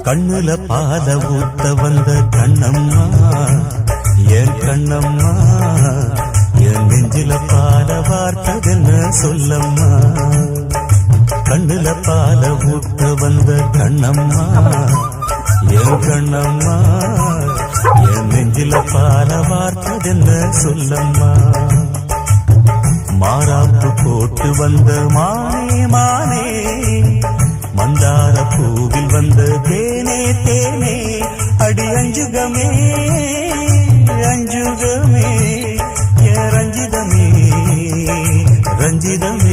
கண்ணுல பால ஊத்த வந்த கண்ணம்மா என் கண்ணம்மா என் நெஞ்சில பால வார்த்ததென்ன சொல்லம்மா கண்ணுல பால ஊத்த வந்த கண்ணம்மா என் கண்ணம்மா என் நெஞ்சில பால வார்த்ததென்ன சொல்லம்மா மாறாப்பு போட்டு வந்த மானே மானே மந்தார பூவில் வந்த தேனே தேனே அடி அஞ்சுகமே அஞ்சுகமே ஏ ரஞ்சிதமே ரஞ்சிதமே